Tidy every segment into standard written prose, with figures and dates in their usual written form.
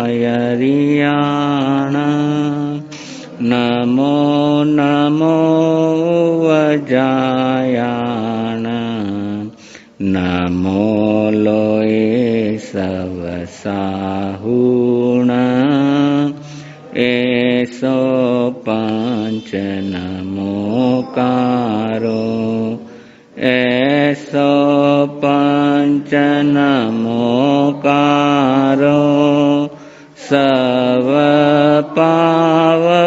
आयरियाण नमो नमो वजायाण नमो लोए सब साहुण ऐसो पंच नमोकारो ऐसो पंच नमोकारो सब पावपणासनो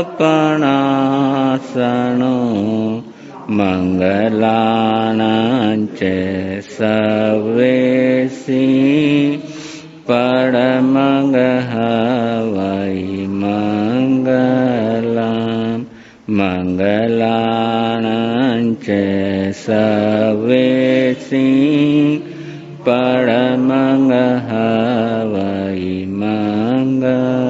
मंगलानांच सवेसी परमंगः वै मंगलम् मंगलानांच सवेसी परमंगः वै मंगलम्।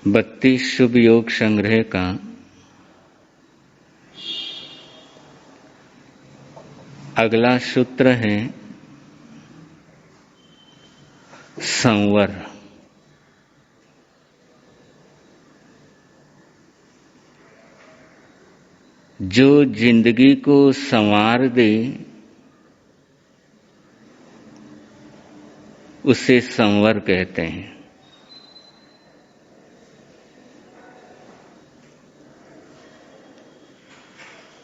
बत्तीस शुभ योग संग्रह का अगला सूत्र है संवर। जो जिंदगी को संवार दे उसे संवर कहते हैं।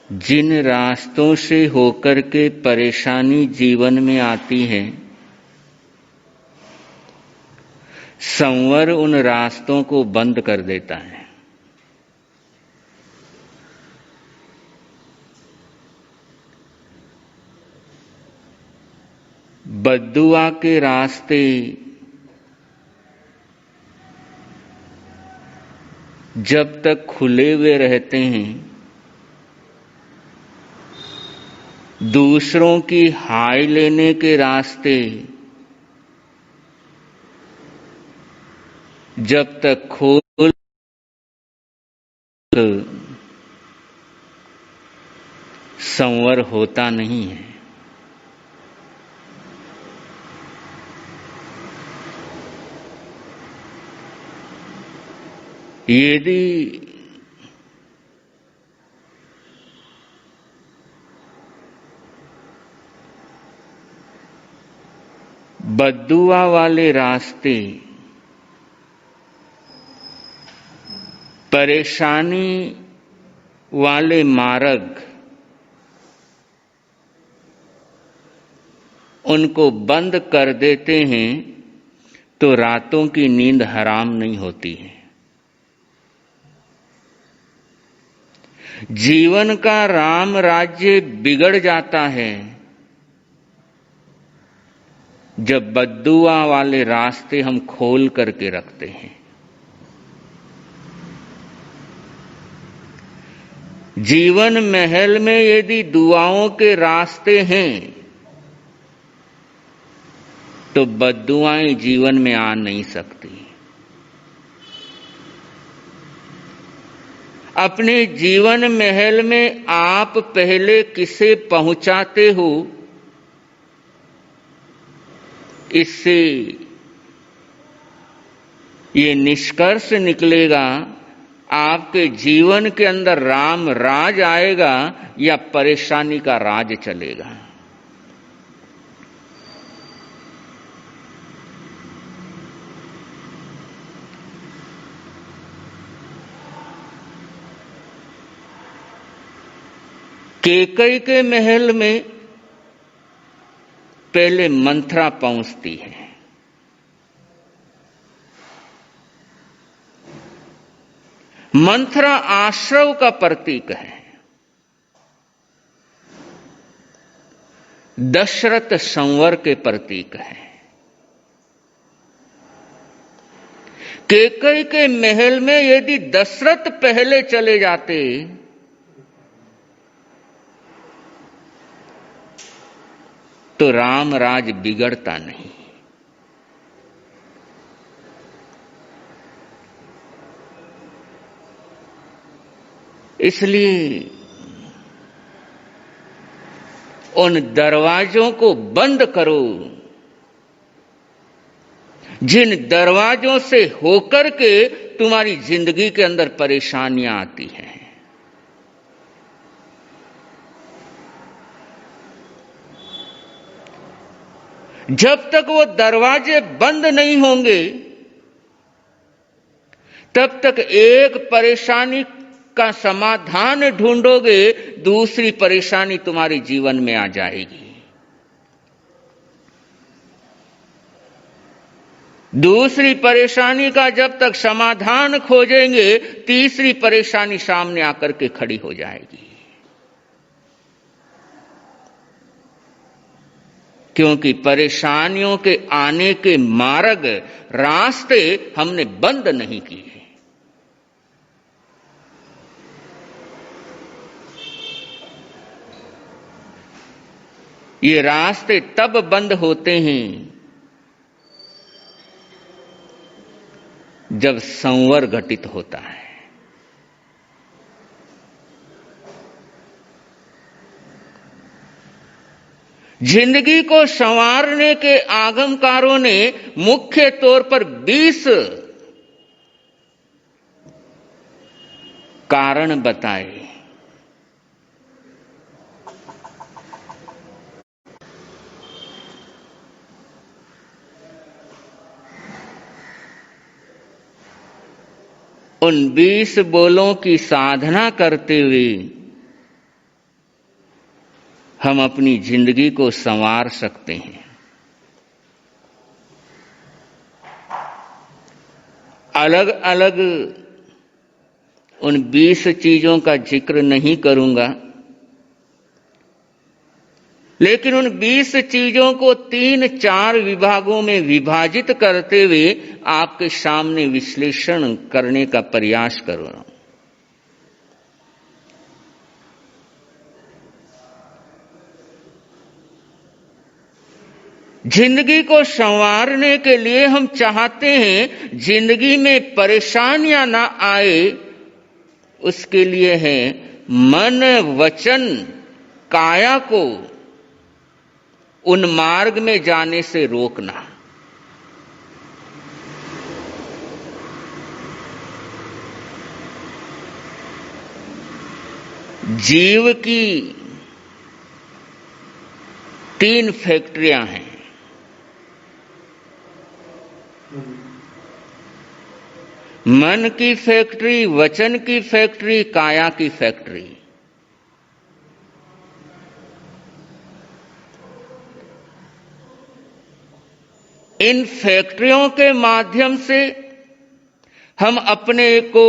जिन रास्तों से होकर के परेशानी जीवन में आती है, संवर उन रास्तों को बंद कर देता है। बद्दुआ के रास्ते जब तक खुले हुए रहते हैं, दूसरों की हाय लेने के रास्ते जब तक खोल संवर होता नहीं है। यदि बद्दुआ वाले रास्ते परेशानी वाले मार्ग उनको बंद कर देते हैं तो रातों की नींद हराम नहीं होती है। जीवन का राम राज्य बिगड़ जाता है जब बद्दुआ वाले रास्ते हम खोल करके रखते हैं। जीवन महल में यदि दुआओं के रास्ते हैं तो बद्दुआएं जीवन में आ नहीं सकती। अपने जीवन महल में आप पहले किसे पहुंचाते हो, इससे ये निष्कर्ष निकलेगा आपके जीवन के अंदर राम राज आएगा या परेशानी का राज चलेगा। कैकई के महल में पहले मंथरा पहुंचती है। मंथरा आश्रव का प्रतीक है। दशरथ संवर के प्रतीक है। कैकई के महल में यदि दशरथ पहले चले जाते तो राम राज बिगड़ता नहीं। इसलिए उन दरवाजों को बंद करो जिन दरवाजों से होकर के तुम्हारी जिंदगी के अंदर परेशानियां आती हैं। जब तक वो दरवाजे बंद नहीं होंगे तब तक एक परेशानी का समाधान ढूंढोगे, दूसरी परेशानी तुम्हारे जीवन में आ जाएगी। दूसरी परेशानी का जब तक समाधान खोजेंगे, तीसरी परेशानी सामने आकर के खड़ी हो जाएगी। क्योंकि परेशानियों के आने के मार्ग, रास्ते हमने बंद नहीं किए। ये रास्ते तब बंद होते हैं जब संवर घटित होता है। जिंदगी को संवारने के आगमकारों ने मुख्य तौर पर 20 कारण बताए। उन 20 बोलों की साधना करते हुए हम अपनी जिंदगी को संवार सकते हैं। अलग अलग उन 20 चीजों का जिक्र नहीं करूंगा, लेकिन उन 20 चीजों को 3-4 विभागों में विभाजित करते हुए आपके सामने विश्लेषण करने का प्रयास करो। जिंदगी को संवारने के लिए हम चाहते हैं जिंदगी में परेशानियां ना आए, उसके लिए है मन वचन काया को उन मार्ग में जाने से रोकना। जीव की 3 फैक्ट्रियां हैं। मन की फैक्ट्री, वचन की फैक्ट्री, काया की फैक्ट्री। इन फैक्ट्रियों के माध्यम से हम अपने को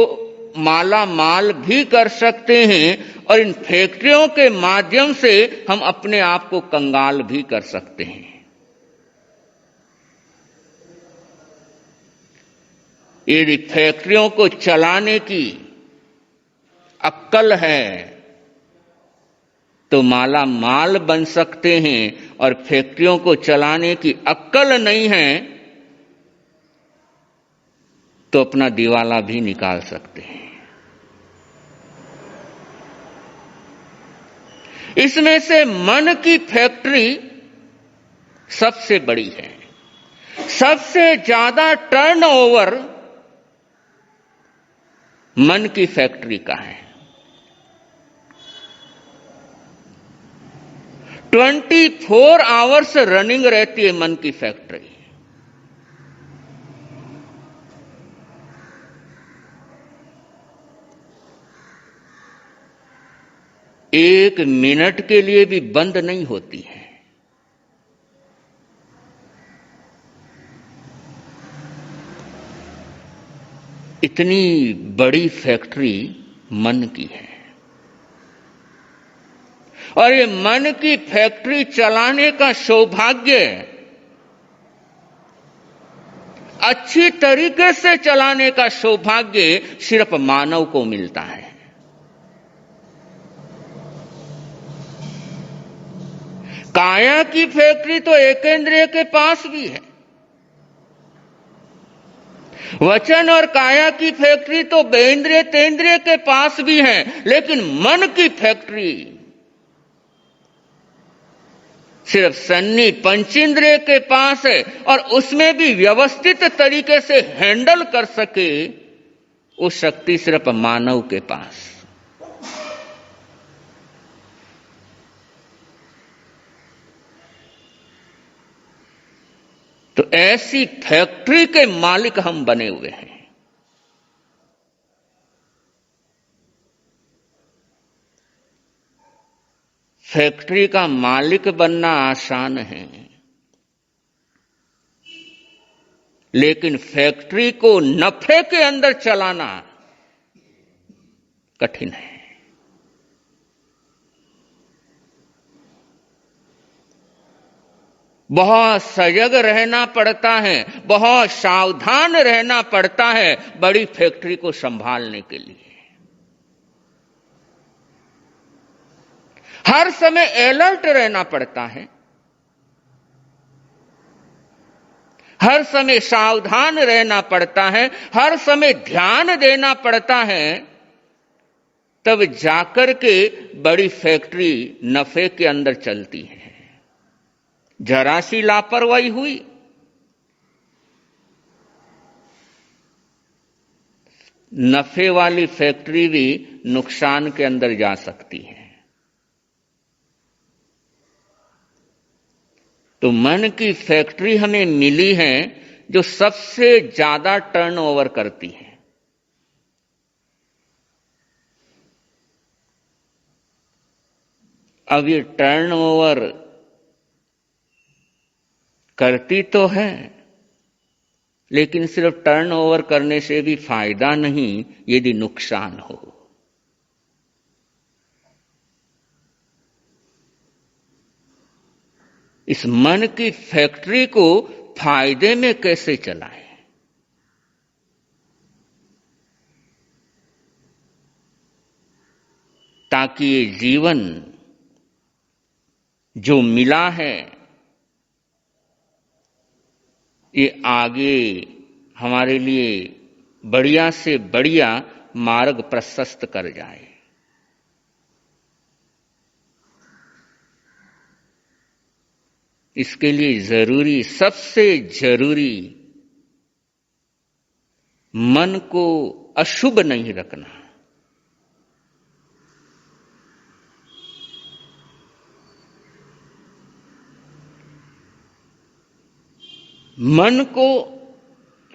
माला माल भी कर सकते हैं और इन फैक्ट्रियों के माध्यम से हम अपने आप को कंगाल भी कर सकते हैं। यदि फैक्ट्रियों को चलाने की अक्ल है तो माला माल बन सकते हैं, और फैक्ट्रियों को चलाने की अक्ल नहीं है तो अपना दिवाला भी निकाल सकते हैं। इसमें से मन की फैक्ट्री सबसे बड़ी है। सबसे ज्यादा टर्नओवर मन की फैक्ट्री का है। 24 आवर्स रनिंग रहती है मन की फैक्ट्री। एक मिनट के लिए भी बंद नहीं होती है। इतनी बड़ी फैक्ट्री मन की है, और ये मन की फैक्ट्री चलाने का सौभाग्य, अच्छी तरीके से चलाने का सौभाग्य सिर्फ मानव को मिलता है। काया की फैक्ट्री तो एकेंद्रिय के पास भी है, वचन और काया की फैक्ट्री तो बेंद्रिय तेंद्रिय के पास भी है, लेकिन मन की फैक्ट्री सिर्फ सन्नी पंचेंद्रिय के पास है, और उसमें भी व्यवस्थित तरीके से हैंडल कर सके वो शक्ति सिर्फ मानव के पास। तो ऐसी फैक्ट्री के मालिक हम बने हुए हैं। फैक्ट्री का मालिक बनना आसान है, लेकिन फैक्ट्री को नफे के अंदर चलाना कठिन है। बहुत सजग रहना पड़ता है, बहुत सावधान रहना पड़ता है बड़ी फैक्ट्री को संभालने के लिए। हर समय अलर्ट रहना पड़ता है, हर समय सावधान रहना पड़ता है, हर समय ध्यान देना पड़ता है, तब जाकर के बड़ी फैक्ट्री नफे के अंदर चलती है। जरा सी लापरवाही हुई, नफे वाली फैक्ट्री भी नुकसान के अंदर जा सकती है। तो मन की फैक्ट्री हमें मिली है जो सबसे ज्यादा टर्नओवर करती है। अब ये टर्नओवर करती तो है, लेकिन सिर्फ टर्नओवर करने से भी फायदा नहीं यदि नुकसान हो। इस मन की फैक्ट्री को फायदे में कैसे चलाएं? ताकि ये जीवन जो मिला है ये आगे हमारे लिए बढ़िया से बढ़िया मार्ग प्रशस्त कर जाए। इसके लिए जरूरी, सबसे जरूरी, मन को अशुभ नहीं रखना। मन को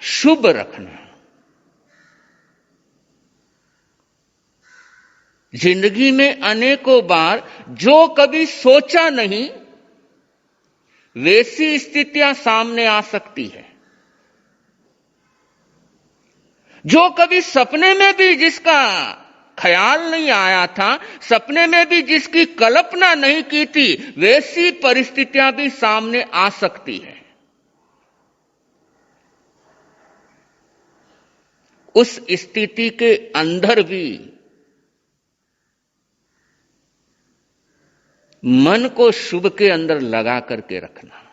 शुभ रखना। जिंदगी में अनेकों बार जो कभी सोचा नहीं वैसी स्थितियां सामने आ सकती है। जो कभी सपने में भी जिसका ख्याल नहीं आया था, सपने में भी जिसकी कल्पना नहीं की थी, वैसी परिस्थितियां भी सामने आ सकती है। उस स्थिति के अंदर भी मन को शुभ के अंदर लगा करके रखना।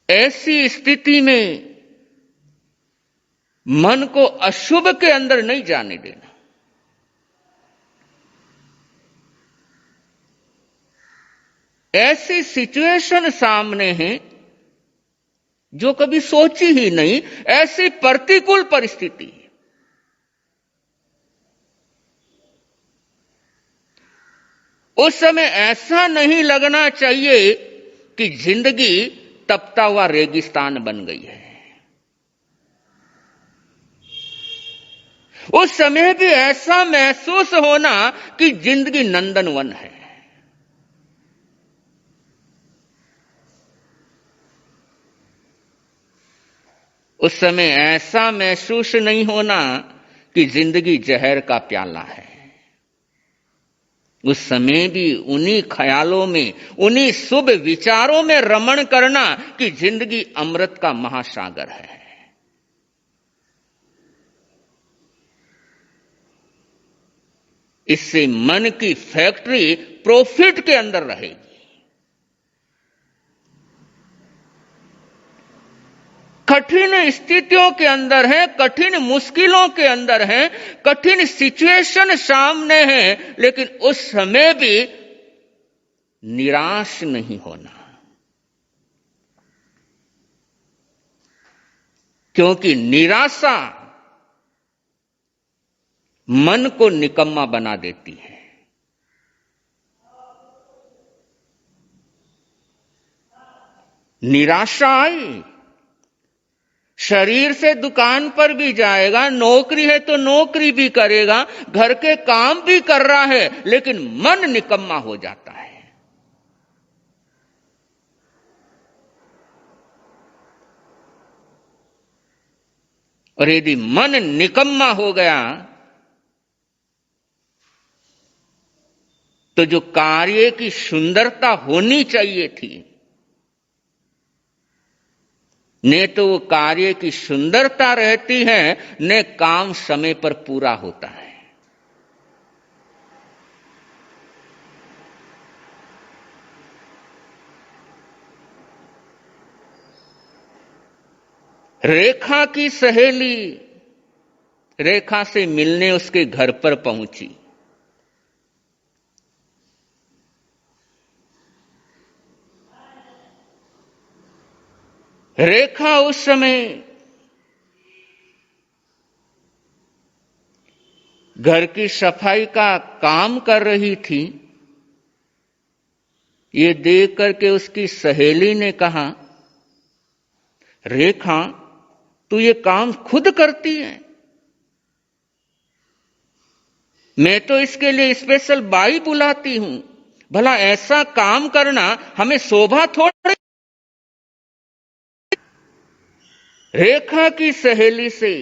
ऐसी स्थिति में मन को अशुभ के अंदर नहीं जाने देना। ऐसी सिचुएशन सामने है जो कभी सोची ही नहीं, ऐसी प्रतिकूल परिस्थिति, उस समय ऐसा नहीं लगना चाहिए कि जिंदगी तपता हुआ रेगिस्तान बन गई है। उस समय भी ऐसा महसूस होना कि जिंदगी नंदनवन है। उस समय ऐसा महसूस नहीं होना कि जिंदगी जहर का प्याला है। उस समय भी उन्हीं ख्यालों में, उन्हीं शुभ विचारों में रमण करना कि जिंदगी अमृत का महासागर है। इससे मन की फैक्ट्री प्रॉफिट के अंदर रहेगी। कठिन स्थितियों के अंदर है, कठिन मुश्किलों के अंदर है, कठिन सिचुएशन सामने है, लेकिन उस समय भी निराश नहीं होना, क्योंकि निराशा मन को निकम्मा बना देती है। निराशा आई, शरीर से दुकान पर भी जाएगा, नौकरी है तो नौकरी भी करेगा, घर के काम भी कर रहा है, लेकिन मन निकम्मा हो जाता है। और यदि मन निकम्मा हो गया तो जो कार्य की सुंदरता होनी चाहिए थी, न तो वो कार्य की सुंदरता रहती है, न काम समय पर पूरा होता है। रेखा की सहेली रेखा से मिलने उसके घर पर पहुंची। रेखा उस समय घर की सफाई का काम कर रही थी। ये देख करके उसकी सहेली ने कहा, रेखा तू ये काम खुद करती है, मैं तो इसके लिए स्पेशल बाई बुलाती हूं, भला ऐसा काम करना हमें शोभा थोड़ी। रेखा की सहेली से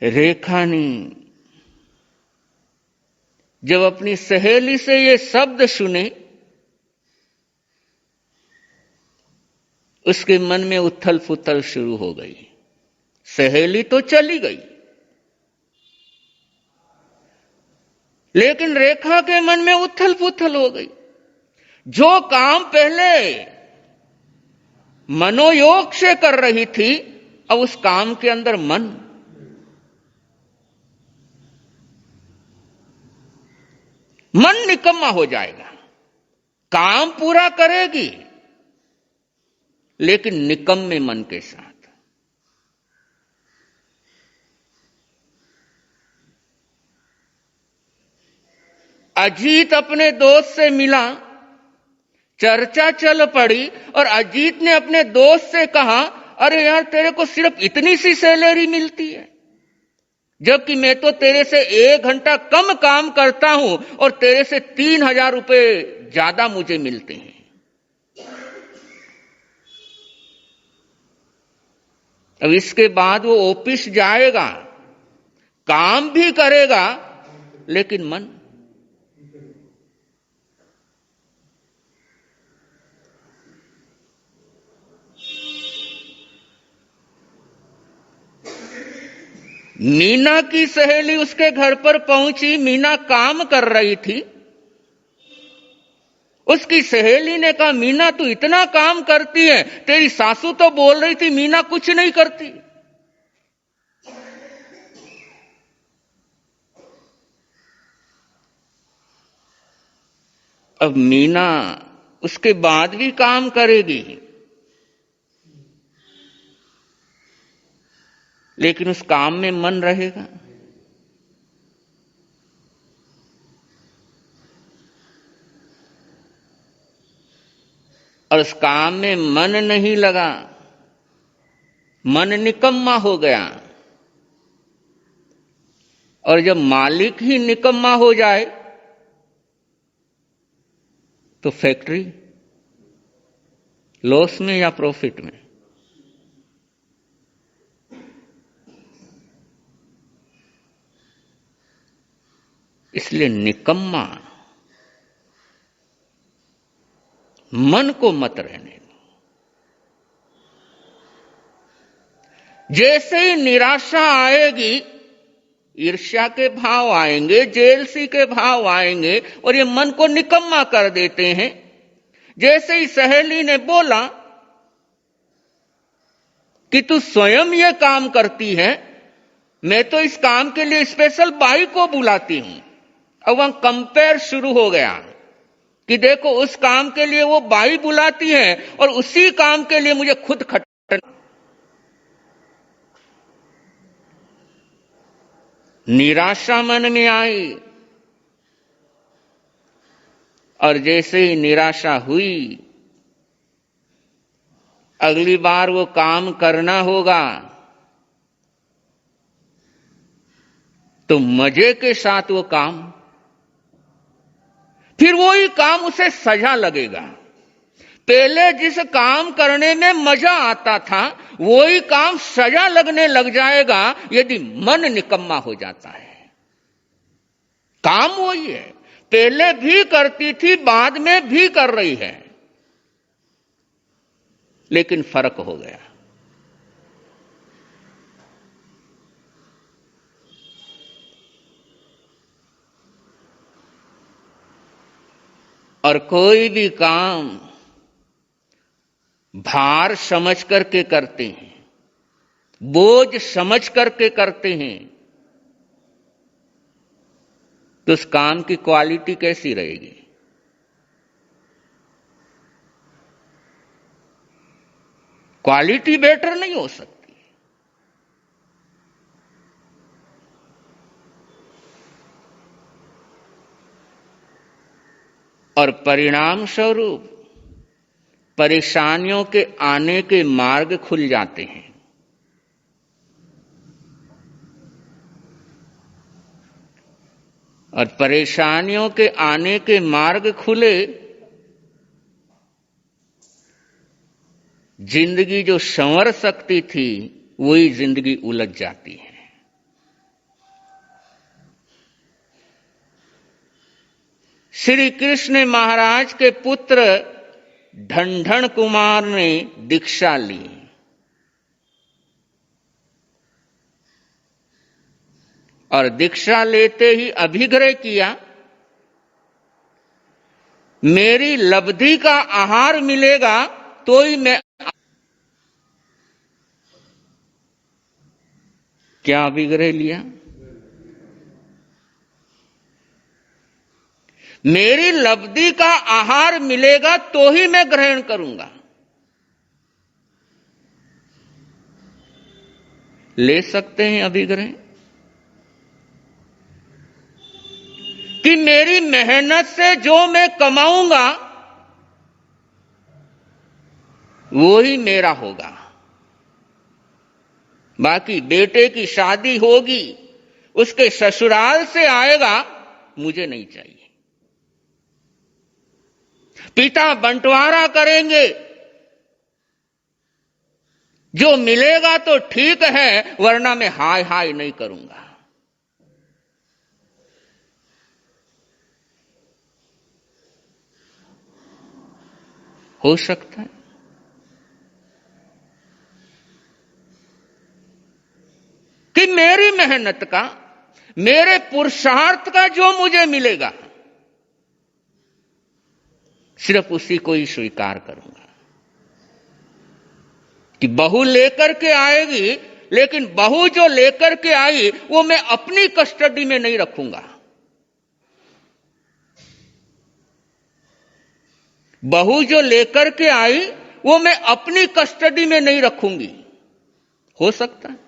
रेखा ने जब अपनी सहेली से ये शब्द सुने, उसके मन में उथल पुथल शुरू हो गई। सहेली तो चली गई, लेकिन रेखा के मन में उथल पुथल हो गई। जो काम पहले मनोयोग से कर रही थी, अब उस काम के अंदर मन निकम्मा हो जाएगा। काम पूरा करेगी, लेकिन निकम्मे मन के साथ। अजीत अपने दोस्त से मिला, चर्चा चल पड़ी और अजीत ने अपने दोस्त से कहा, अरे यार तेरे को सिर्फ इतनी सी सैलरी मिलती है, जबकि मैं तो तेरे से 1 घंटा कम काम करता हूं और तेरे से 3,000 रुपए ज्यादा मुझे मिलते हैं। अब इसके बाद वो ऑफिस जाएगा, काम भी करेगा, लेकिन मन मीना की सहेली उसके घर पर पहुंची। मीना काम कर रही थी। उसकी सहेली ने कहा, मीना तू इतना काम करती है, तेरी सासू तो बोल रही थी मीना कुछ नहीं करती। अब मीना उसके बाद भी काम करेगी, लेकिन उस काम में मन रहेगा। और उस काम में मन नहीं लगा, मन निकम्मा हो गया। और जब मालिक ही निकम्मा हो जाए तो फैक्ट्री लॉस में या प्रॉफिट में? इसलिए निकम्मा मन को मत रहने दो। जैसे ही निराशा आएगी, ईर्ष्या के भाव आएंगे, जेलसी के भाव आएंगे और ये मन को निकम्मा कर देते हैं। जैसे ही सहेली ने बोला कि तू स्वयं ये काम करती है, मैं तो इस काम के लिए स्पेशल बाई को बुलाती हूं। अब वहां कंपेयर शुरू हो गया कि देखो उस काम के लिए वो बाई बुलाती है और उसी काम के लिए मुझे खुद खटना। निराशा मन में आई और जैसे ही निराशा हुई, अगली बार वो काम करना होगा तो मजे के साथ वो काम, फिर वही काम उसे सजा लगेगा। पहले जिस काम करने में मजा आता था वही काम सजा लगने लग जाएगा यदि मन निकम्मा हो जाता है। काम वही है, पहले भी करती थी, बाद में भी कर रही है, लेकिन फर्क हो गया। और कोई भी काम भार समझ करके करते हैं, बोझ समझ करके करते हैं, तो उस काम की क्वालिटी कैसी रहेगी? क्वालिटी बेटर नहीं हो सकती। और परिणाम स्वरूप परेशानियों के आने के मार्ग खुल जाते हैं। और परेशानियों के आने के मार्ग खुले, जिंदगी जो संवर सकती थी वही जिंदगी उलझ जाती है। श्री कृष्ण महाराज के पुत्र ढंढन कुमार ने दीक्षा ली और दीक्षा लेते ही अभिग्रह किया, मेरी लब्धि का आहार मिलेगा तो ही मैं। क्या अभिग्रह लिया? मेरी लब्धि का आहार मिलेगा तो ही मैं ग्रहण करूंगा। ले सकते हैं अभिग्रह कि मेरी मेहनत से जो मैं कमाऊंगा वो ही मेरा होगा, बाकी बेटे की शादी होगी, उसके ससुराल से आएगा, मुझे नहीं चाहिए। पिता बंटवारा करेंगे, जो मिलेगा तो ठीक है, वरना मैं हाय हाय नहीं करूंगा। हो सकता है कि मेरी मेहनत का, मेरे पुरुषार्थ का जो मुझे मिलेगा सिर्फ उसी को ही स्वीकार करूंगा। कि बहू लेकर के आएगी, लेकिन बहू जो लेकर के आई वो मैं अपनी कस्टडी में नहीं रखूंगा। बहू जो लेकर के आई वो मैं अपनी कस्टडी में नहीं रखूंगी। हो सकता है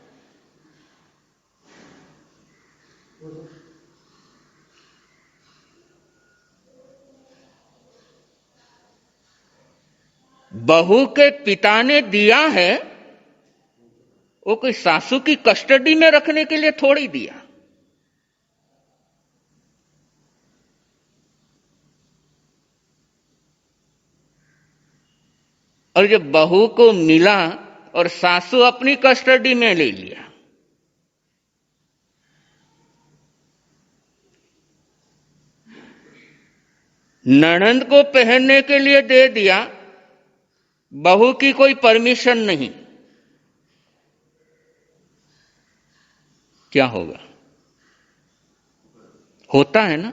बहू के पिता ने दिया है, वो कोई सासू की कस्टडी में रखने के लिए थोड़ी दिया। और जब बहू को मिला और सासू अपनी कस्टडी में ले लिया, ननंद को पहनने के लिए दे दिया, बहू की कोई परमिशन नहीं, क्या होगा? होता है ना।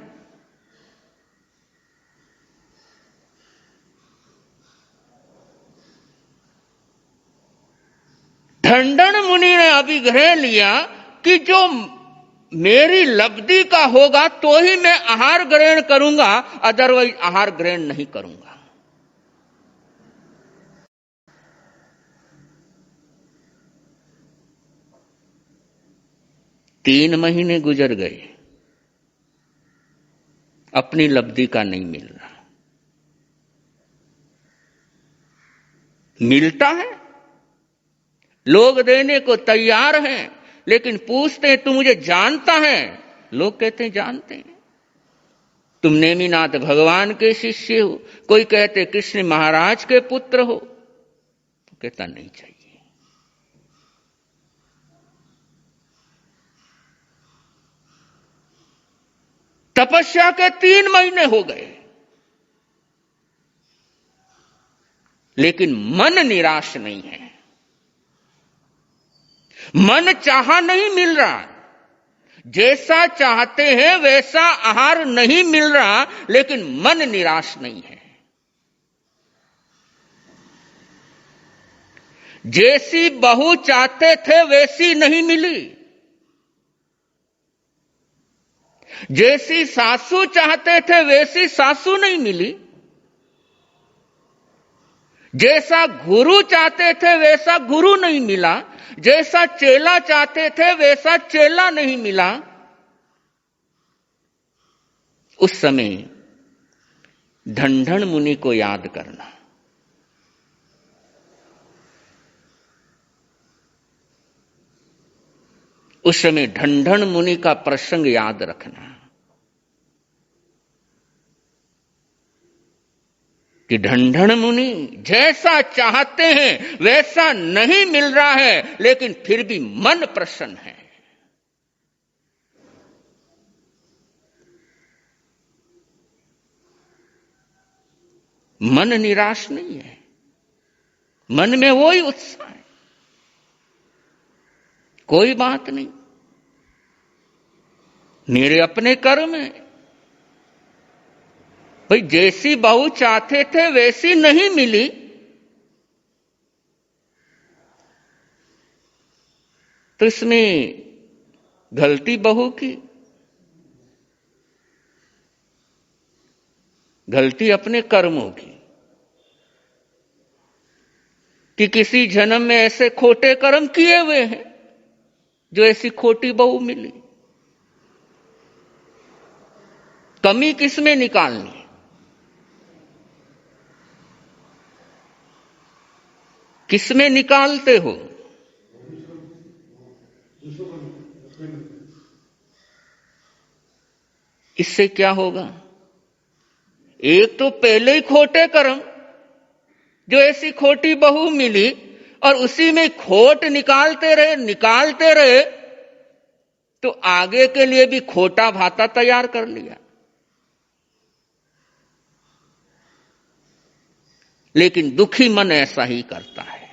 ढंढन मुनि ने अभिग्रह लिया कि जो मेरी लब्धि का होगा तो ही मैं आहार ग्रहण करूंगा, अदरवाइज आहार ग्रहण नहीं करूंगा। तीन महीने गुजर गए, अपनी लब्धि का नहीं मिल रहा। मिलता है, लोग देने को तैयार हैं, लेकिन पूछते हैं तू मुझे जानता है? लोग कहते हैं जानते हैं। तुम नेमिनाथ भगवान के शिष्य हो, कोई कहते कृष्ण महाराज के पुत्र हो, तो कहता नहीं चाहिए। तपस्या के 3 महीने हो गए, लेकिन मन निराश नहीं है। मन चाहा नहीं मिल रहा, जैसा चाहते हैं वैसा आहार नहीं मिल रहा, लेकिन मन निराश नहीं है। जैसी बहू चाहते थे वैसी नहीं मिली, जैसी सासू चाहते थे वैसी सासू नहीं मिली, जैसा गुरु चाहते थे वैसा गुरु नहीं मिला, जैसा चेला चाहते थे वैसा चेला नहीं मिला। उस समय ढंढन मुनि को याद करना, उस समय ढंढन मुनि का प्रसंग याद रखना कि ढंढन मुनि जैसा चाहते हैं वैसा नहीं मिल रहा है, लेकिन फिर भी मन प्रसन्न है। मन निराश नहीं है, मन में वही उत्साह है। कोई बात नहीं, मेरे अपने कर्म है भाई। जैसी बहू चाहते थे वैसी नहीं मिली, तो इसमें गलती बहू की, गलती अपने कर्मों की कि किसी जन्म में ऐसे खोटे कर्म किए हुए हैं जो ऐसी खोटी बहू मिली। कमी किसमें निकालनी? किसमें निकालते हो? इससे क्या होगा? एक तो पहले ही खोटे कर्म, जो ऐसी खोटी बहू मिली और उसी में खोट निकालते रहे, तो आगे के लिए भी खोटा भाता तैयार कर लिया। लेकिन दुखी मन ऐसा ही करता है।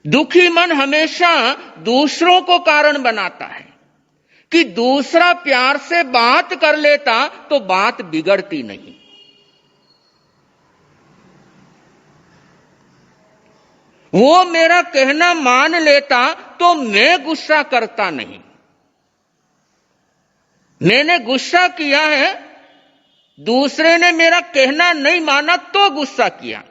दुखी मन हमेशा दूसरों को कारण बनाता है कि दूसरा प्यार से बात कर लेता तो बात बिगड़ती नहीं। वो मेरा कहना मान लेता तो मैं गुस्सा करता नहीं। मैंने गुस्सा किया है, दूसरे ने मेरा कहना नहीं माना तो गुस्सा किया।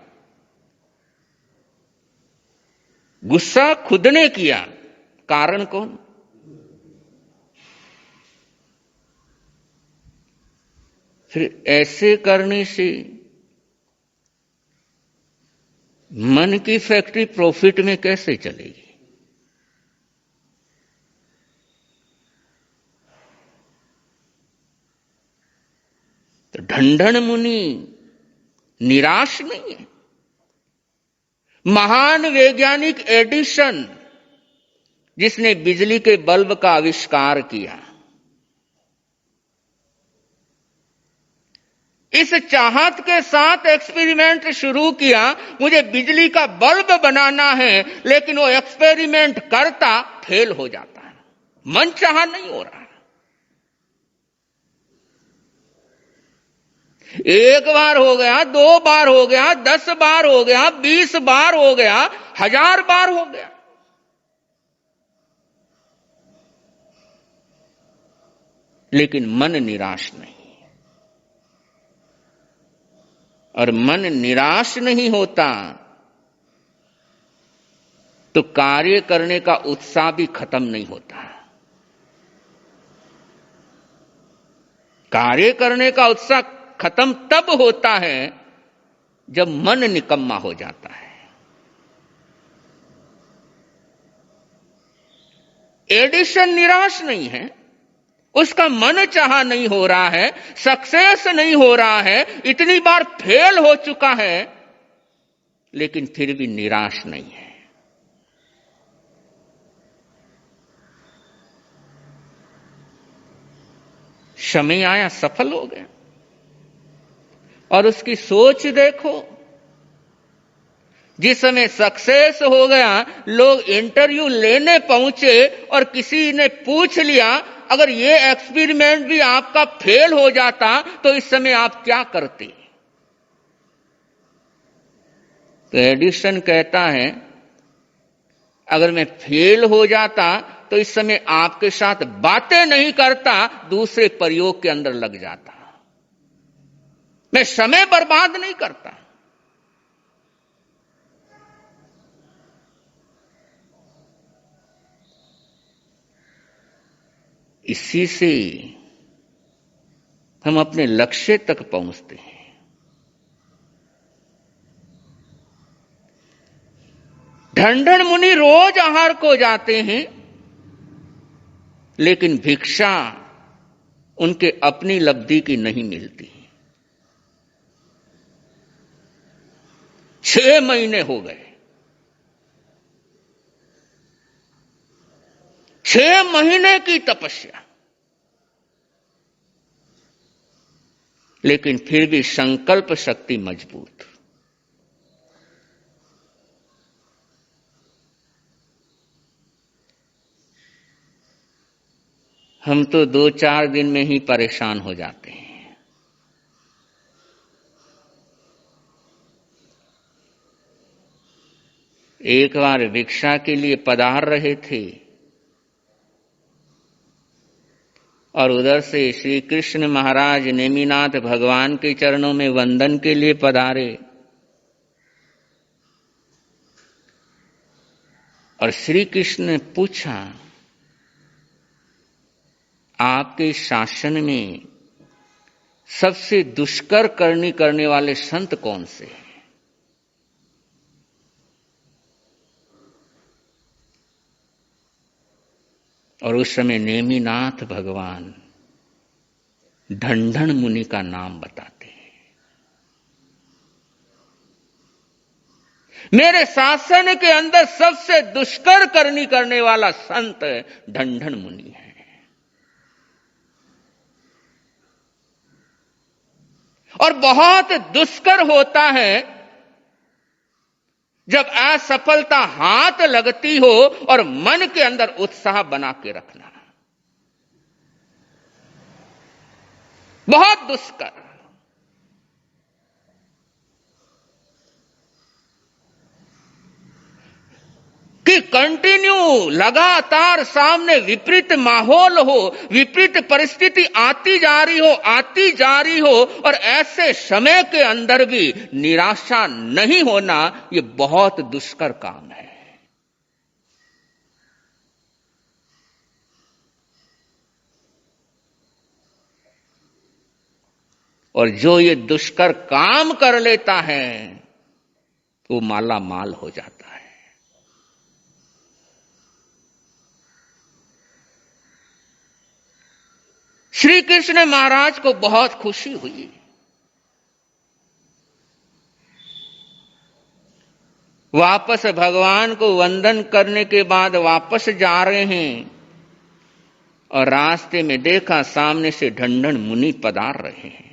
गुस्सा खुद ने किया, कारण कौन? फिर ऐसे करने से मन की फैक्ट्री प्रॉफिट में कैसे चलेगी? तो ढंढन मुनि निराश नहीं है। महान वैज्ञानिक एडिसन, जिसने बिजली के बल्ब का आविष्कार किया, इस चाहत के साथ एक्सपेरिमेंट शुरू किया, मुझे बिजली का बल्ब बनाना है, लेकिन वो एक्सपेरिमेंट करता फेल हो जाता है, मन चाहा नहीं हो रहा। एक बार हो गया, 2 बार हो गया, 10 बार हो गया, 20 बार हो गया, 1000 बार हो गया, लेकिन मन निराश नहीं। और मन निराश नहीं होता तो कार्य करने का उत्साह भी खत्म नहीं होता। कार्य करने का उत्साह खत्म तब होता है जब मन निकम्मा हो जाता है। एडिशन निराश नहीं है, उसका मन चाहा नहीं हो रहा है, सक्सेस नहीं हो रहा है, इतनी बार फेल हो चुका है, लेकिन फिर भी निराश नहीं है। समय आया, सफल हो गया। और उसकी सोच देखो, जिस समय सक्सेस हो गया, लोग इंटरव्यू लेने पहुंचे और किसी ने पूछ लिया, अगर ये एक्सपेरिमेंट भी आपका फेल हो जाता तो इस समय आप क्या करते? तो एडिसन कहता है, अगर मैं फेल हो जाता तो इस समय आपके साथ बातें नहीं करता, दूसरे प्रयोग के अंदर लग जाता। मैं समय बर्बाद नहीं करता। इसी से हम अपने लक्ष्य तक पहुंचते हैं। ढंढन मुनि रोज आहार को जाते हैं, लेकिन भिक्षा उनके अपनी लब्धि की नहीं मिलती। 6 महीने हो गए, 6 महीने की तपस्या, लेकिन फिर भी संकल्प शक्ति मजबूत। हम तो 2-4 दिन में ही परेशान हो जाते हैं। एक बार भिक्षा के लिए पधार रहे थे और उधर से श्री कृष्ण महाराज नेमिनाथ भगवान के चरणों में वंदन के लिए पधारे और श्री कृष्ण ने पूछा, आपके शासन में सबसे दुष्कर करनी करने वाले संत कौन से हैं? और उस समय नेमिनाथ भगवान ढंढन मुनि का नाम बताते हैं। मेरे शासन के अंदर सबसे दुष्कर करनी करने वाला संत ढंढन मुनि है। और बहुत दुष्कर होता है जब असफलता हाथ लगती हो और मन के अंदर उत्साह बना के रखना, बहुत दुष्कर। कि कंटिन्यू लगातार सामने विपरीत माहौल हो, विपरीत परिस्थिति आती जा रही हो और ऐसे समय के अंदर भी निराशा नहीं होना, ये बहुत दुष्कर काम है। और जो ये दुष्कर काम कर लेता है वो माला माल हो जाता है। श्री कृष्ण महाराज को बहुत खुशी हुई। वापस भगवान को वंदन करने के बाद वापस जा रहे हैं और रास्ते में देखा सामने से ढंढन मुनि पधार रहे हैं।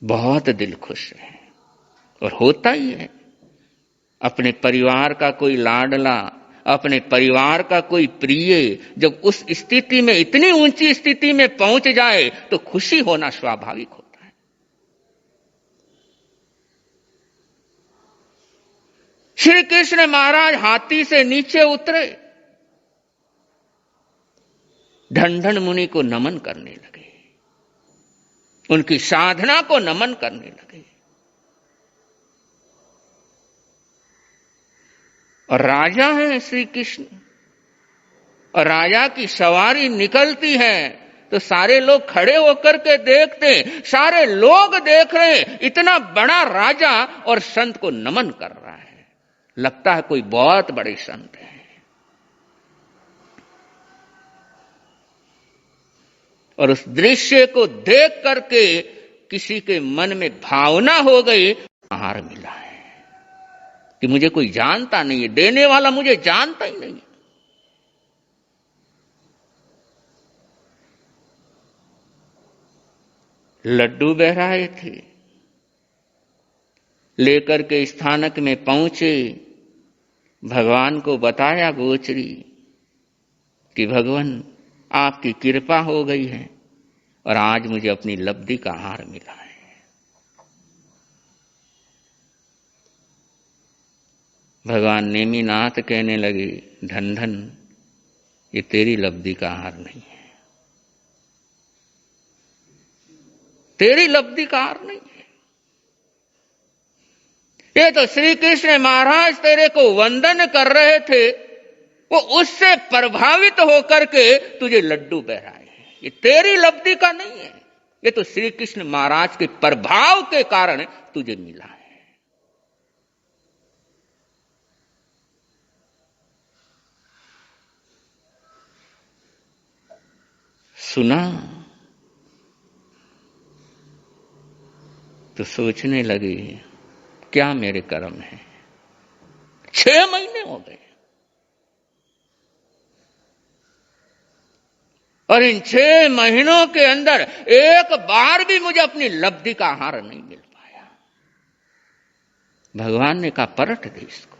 बहुत दिल खुश है। और होता ही है। अपने परिवार का कोई लाडला, अपने परिवार का कोई प्रिय जब उस स्थिति में, इतनी ऊंची स्थिति में पहुंच जाए तो खुशी होना स्वाभाविक होता है। श्री कृष्ण महाराज हाथी से नीचे उतरे, ढंढन मुनि को नमन करने लगे, उनकी साधना को नमन करने लगे। और राजा हैं श्री कृष्ण, और राजा की सवारी निकलती है तो सारे लोग खड़े होकर के देखते, सारे लोग देख रहे हैं, इतना बड़ा राजा और संत को नमन कर रहा है, लगता है कोई बहुत बड़े संत हैं। और उस दृश्य को देख करके किसी के मन में भावना हो गई, आहार मिला है कि मुझे कोई जानता नहीं है, देने वाला मुझे जानता ही नहीं। लड्डू बहराए थे, लेकर के स्थानक में पहुंचे, भगवान को बताया गोचरी कि भगवान आपकी कृपा हो गई है और आज मुझे अपनी लब्धि का आहार मिला है। भगवान नेमिनाथ कहने लगे, ढंढन ये तेरी लब्धि का आहार नहीं है, तेरी लब्धि का आहार नहीं है, ये तो श्री कृष्ण महाराज तेरे को वंदन कर रहे थे, वो उससे प्रभावित होकर के तुझे लड्डू बहराए हैं, ये तेरी लब्धि का नहीं है, ये तो श्री कृष्ण महाराज के प्रभाव के कारण तुझे मिला है। सुना तो सोचने लगे, क्या मेरे कर्म है। 6 महीने हो गए और इन 6 महीनों के अंदर एक बार भी मुझे अपनी लब्धि का आहार नहीं मिल पाया। भगवान ने कहा, परट दे इसको।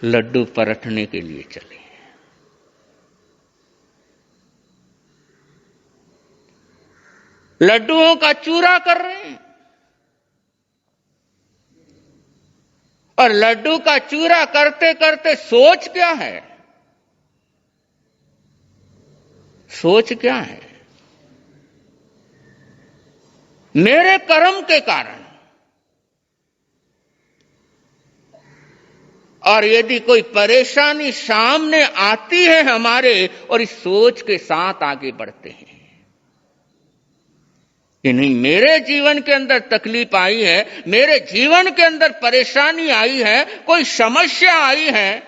लड्डू परटने के लिए चले, लड्डुओं का चूरा कर रहे हैं, और लड्डू का चूरा करते करते सोच क्या है, सोच क्या है, मेरे कर्म के कारण, और यदि कोई परेशानी सामने आती है हमारे, और इस सोच के साथ आगे बढ़ते हैं कि नहीं, मेरे जीवन के अंदर तकलीफ आई है, मेरे जीवन के अंदर परेशानी आई है, कोई समस्या आई है,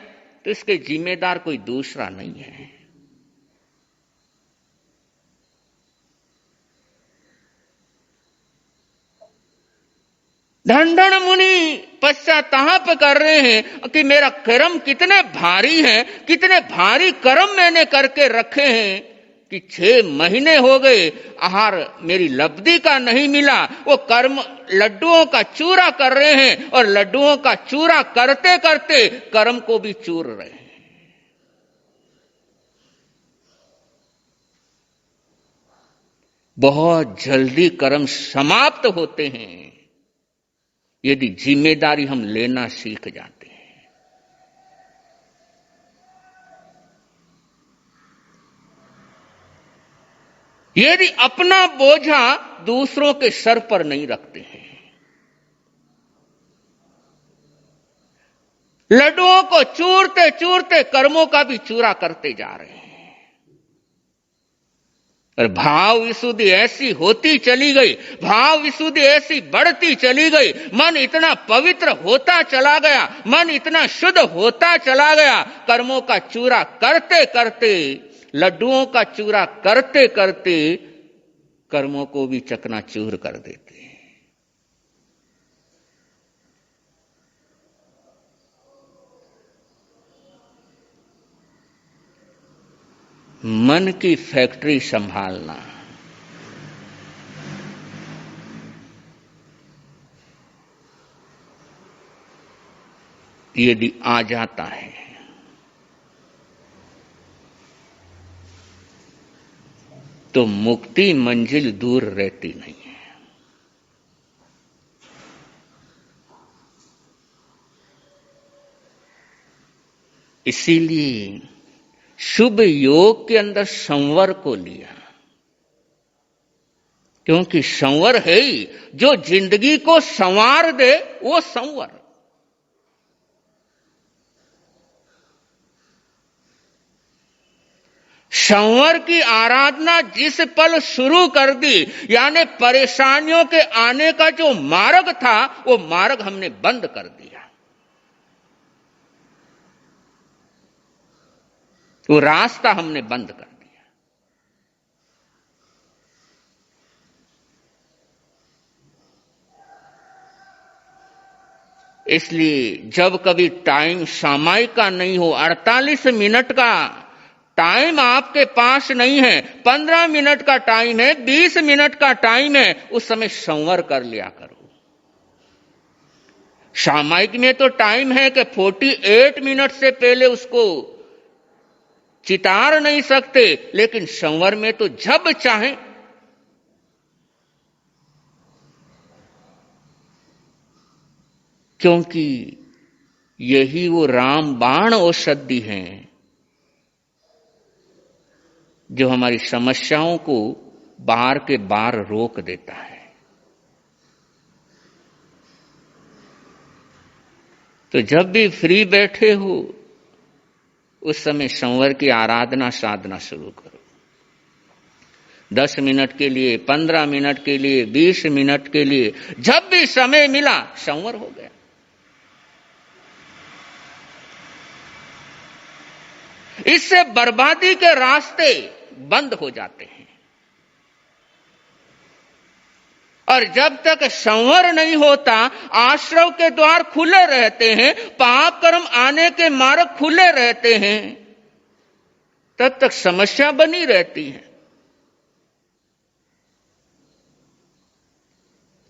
तो इसके जिम्मेदार कोई दूसरा नहीं है। ढंढन मुनि पश्चाताप कर रहे हैं कि मेरा कर्म कितने भारी है, कितने भारी कर्म मैंने करके रखे हैं कि 6 महीने हो गए, आहार मेरी लब्धि का नहीं मिला। वो कर्म लड्डुओं का चूरा कर रहे हैं, और लड्डुओं का चूरा करते करते कर्म को भी चूर रहे हैं। बहुत जल्दी कर्म समाप्त होते हैं यदि जिम्मेदारी हम लेना सीख जाते हैं। यदि अपना बोझा दूसरों के सर पर नहीं रखते हैं, लड्डुओं को चूरते चूरते कर्मों का भी चूरा करते जा रहे हैं, और भाव विशुद्धि ऐसी होती चली गई, भाव विशुद्धि ऐसी बढ़ती चली गई, मन इतना पवित्र होता चला गया, मन इतना शुद्ध होता चला गया, कर्मों का चूरा करते करते, लड्डुओं का चूरा करते करते कर्मों को भी चकनाचूर कर देते हैं। मन की फैक्ट्री संभालना। यदि आ जाता है तो मुक्ति मंजिल दूर रहती नहीं है। इसीलिए शुभ योग के अंदर संवर को लिया, क्योंकि संवर है ही जो जिंदगी को संवार दे, वो संवर। संवर की आराधना जिस पल शुरू कर दी, यानी परेशानियों के आने का जो मार्ग था, वो मार्ग हमने बंद कर दिया, वो रास्ता हमने बंद कर दिया। इसलिए जब कभी टाइम सामायिक का नहीं हो, 48 मिनट का टाइम आपके पास नहीं है, 15 मिनट का टाइम है, 20 मिनट का टाइम है, उस समय संवर कर लिया करो। सामायिक में तो टाइम है कि 48 मिनट से पहले उसको चितार नहीं सकते, लेकिन संवर में तो जब चाहे। क्योंकि यही वो रामबाण औषधि है जो हमारी समस्याओं को बार के बार रोक देता है। तो जब भी फ्री बैठे हो, उस समय संवर की आराधना साधना शुरू करो। 10 मिनट के लिए, 15 मिनट के लिए, 20 मिनट के लिए, जब भी समय मिला संवर हो गया। इससे बर्बादी के रास्ते बंद हो जाते हैं। और जब तक संवर नहीं होता, आश्रव के द्वार खुले रहते हैं, पाप कर्म आने के मार्ग खुले रहते हैं, तब तक समस्या बनी रहती है,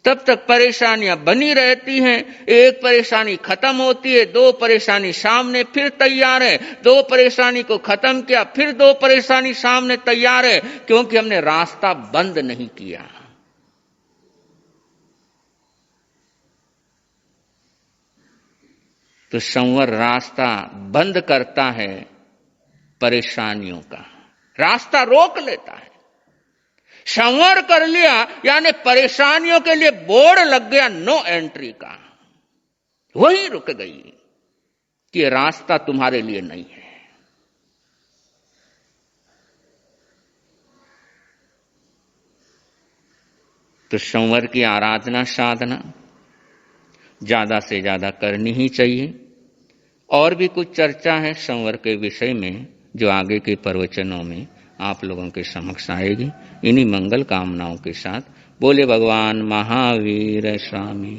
तब तक परेशानियां बनी रहती हैं। एक परेशानी खत्म होती है, 2 परेशानी सामने फिर तैयार है, 2 परेशानी को खत्म किया, फिर 2 परेशानी सामने तैयार है, क्योंकि हमने रास्ता बंद नहीं किया। तो संवर रास्ता बंद करता है, परेशानियों का रास्ता रोक लेता है। संवर कर लिया यानी परेशानियों के लिए बोर्ड लग गया नो एंट्री का, वही रुक गई कि रास्ता तुम्हारे लिए नहीं है। तो संवर की आराधना साधना ज्यादा से ज्यादा करनी ही चाहिए। और भी कुछ चर्चा है संवर के विषय में, जो आगे के प्रवचनों में आप लोगों के समक्ष आएगी। इन्हीं मंगल कामनाओं के साथ बोले भगवान महावीर स्वामी।